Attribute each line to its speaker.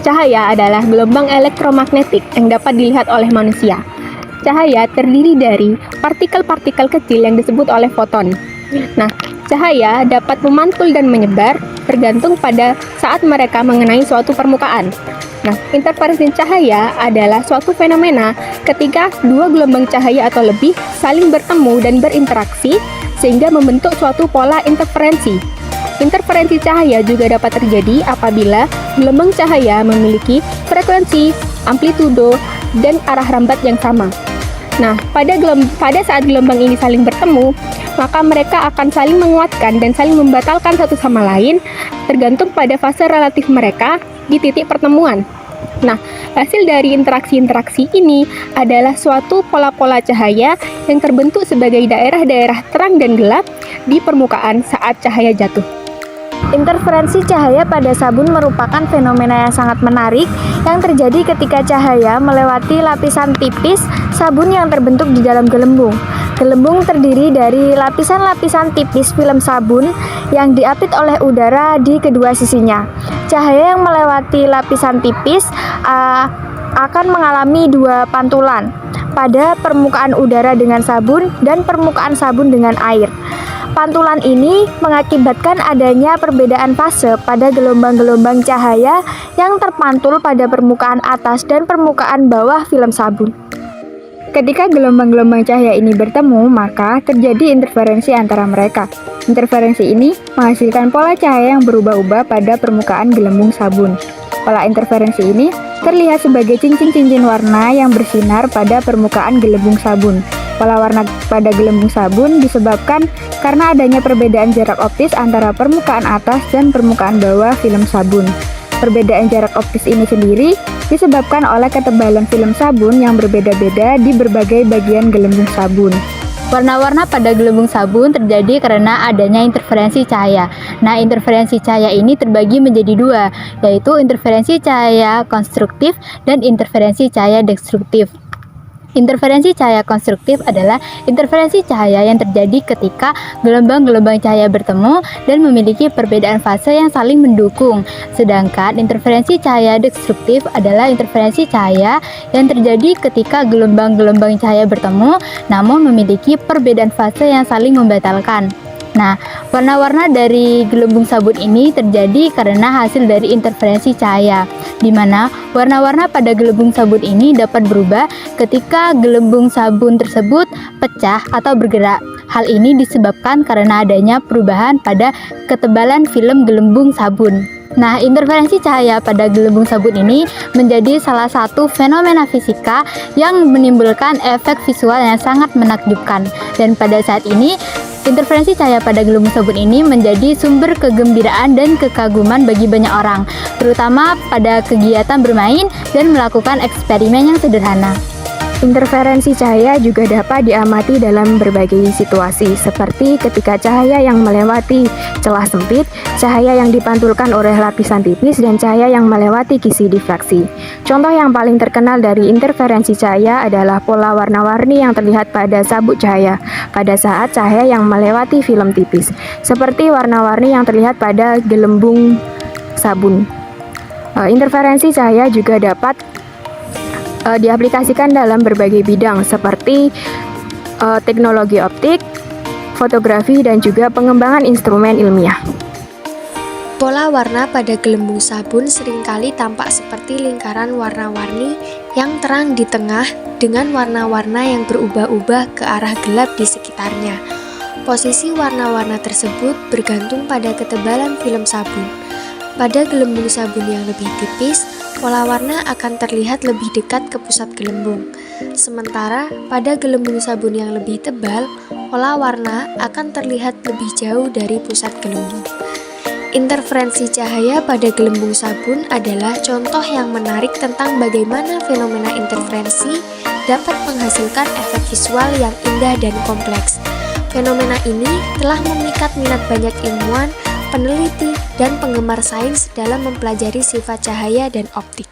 Speaker 1: Cahaya adalah gelombang elektromagnetik yang dapat dilihat oleh manusia. Cahaya terdiri dari partikel-partikel kecil yang disebut oleh foton. Nah, cahaya dapat memantul dan menyebar tergantung pada saat mereka mengenai suatu permukaan. Nah, interferensi cahaya adalah suatu fenomena ketika dua gelombang cahaya atau lebih saling bertemu dan berinteraksi sehingga membentuk suatu pola interferensi. Interferensi cahaya juga dapat terjadi apabila gelombang cahaya memiliki frekuensi, amplitudo, dan arah rambat yang sama. Nah, pada saat gelombang ini saling bertemu, maka mereka akan saling menguatkan dan saling membatalkan satu sama lain tergantung pada fase relatif mereka di titik pertemuan. Nah, hasil dari interaksi-interaksi ini adalah suatu pola-pola cahaya yang terbentuk sebagai daerah-daerah terang dan gelap di permukaan saat cahaya jatuh.
Speaker 2: Interferensi cahaya pada sabun merupakan fenomena yang sangat menarik yang terjadi ketika cahaya melewati lapisan tipis sabun yang terbentuk di dalam gelembung. Gelembung terdiri dari lapisan-lapisan tipis film sabun yang diapit oleh udara di kedua sisinya. Cahaya yang melewati lapisan tipis akan mengalami dua pantulan pada permukaan udara dengan sabun dan permukaan sabun dengan air. Pantulan ini mengakibatkan adanya perbedaan fase pada gelombang-gelombang cahaya yang terpantul pada permukaan atas dan permukaan bawah film sabun. Ketika gelombang-gelombang cahaya ini bertemu, maka terjadi interferensi antara mereka. Interferensi ini menghasilkan pola cahaya yang berubah-ubah pada permukaan gelembung sabun. Pola interferensi ini terlihat sebagai cincin-cincin warna yang bersinar pada permukaan gelembung sabun. Pola warna pada gelembung sabun disebabkan karena adanya perbedaan jarak optis antara permukaan atas dan permukaan bawah film sabun. Perbedaan jarak optis ini sendiri disebabkan oleh ketebalan film sabun yang berbeda-beda di berbagai bagian gelembung sabun.
Speaker 3: Warna-warna pada gelembung sabun terjadi karena adanya interferensi cahaya. Nah, interferensi cahaya ini terbagi menjadi dua, yaitu interferensi cahaya konstruktif dan interferensi cahaya destruktif. Interferensi cahaya konstruktif adalah interferensi cahaya yang terjadi ketika gelombang-gelombang cahaya bertemu dan memiliki perbedaan fase yang saling mendukung. Sedangkan interferensi cahaya destruktif adalah interferensi cahaya yang terjadi ketika gelombang-gelombang cahaya bertemu namun memiliki perbedaan fase yang saling membatalkan. Nah, warna-warna dari gelembung sabun ini terjadi karena hasil dari interferensi cahaya, di mana warna-warna pada gelembung sabun ini dapat berubah ketika gelembung sabun tersebut pecah atau bergerak. Hal ini disebabkan karena adanya perubahan pada ketebalan film gelembung sabun. Nah, interferensi cahaya pada gelembung sabun ini menjadi salah satu fenomena fisika yang menimbulkan efek visual yang sangat menakjubkan. Dan pada saat ini, interferensi cahaya pada gelembung sabun ini menjadi sumber kegembiraan dan kekaguman bagi banyak orang, terutama pada kegiatan bermain dan melakukan eksperimen yang sederhana.
Speaker 2: Interferensi cahaya juga dapat diamati dalam berbagai situasi, seperti ketika cahaya yang melewati celah sempit, cahaya yang dipantulkan oleh lapisan tipis, dan cahaya yang melewati kisi difraksi. Contoh yang paling terkenal dari interferensi cahaya adalah pola warna-warni yang terlihat pada sabuk cahaya pada saat cahaya yang melewati film tipis, seperti warna-warni yang terlihat pada gelembung sabun. Interferensi cahaya juga dapat diaplikasikan dalam berbagai bidang seperti teknologi optik, fotografi, dan juga pengembangan instrumen ilmiah.
Speaker 4: Pola warna pada gelembung sabun seringkali tampak seperti lingkaran warna-warni yang terang di tengah dengan warna-warna yang berubah-ubah ke arah gelap di sekitarnya. Posisi warna-warna tersebut bergantung pada ketebalan film sabun. Pada gelembung sabun yang lebih tipis, pola warna akan terlihat lebih dekat ke pusat gelembung. Sementara pada gelembung sabun yang lebih tebal, pola warna akan terlihat lebih jauh dari pusat gelembung. Interferensi cahaya pada gelembung sabun adalah contoh yang menarik tentang bagaimana fenomena interferensi dapat menghasilkan efek visual yang indah dan kompleks. Fenomena ini telah memikat minat banyak ilmuwan, peneliti, dan penggemar sains dalam mempelajari sifat cahaya dan optik.